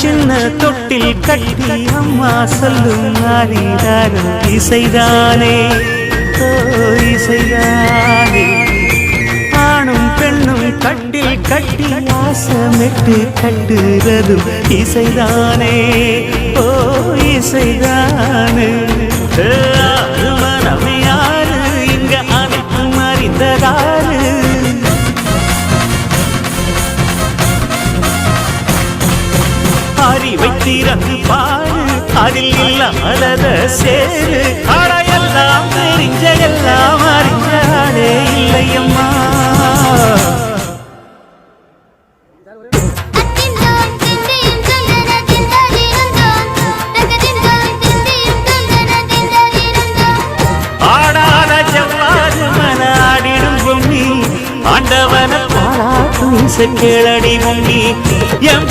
சின்ன தொட்டில் கட்டி அம்மா சொல்லும் ஆரிராரோ இசைதானே ஓ இசைதானே ஆணும் பெண்ணும் கட்டில் கட்டி ஆசமிட்டு கட்டுறதும் இசைதானே ஓ இசைதானே மனம் யாரு இங்க அனைத்தும் அறிந்ததாரு அறிவை திறந்து பாரு அதில் இல்லாதத சேரு அடையெல்லாம் தெரிஞ்ச எல்லாம் அறிஞ்சாலே இல்லையம்மா ஆடாத செவ்வாது மனாடிடும் பொன்னி ஆண்டவன பாராட்டும் கேளடி முன்னி என்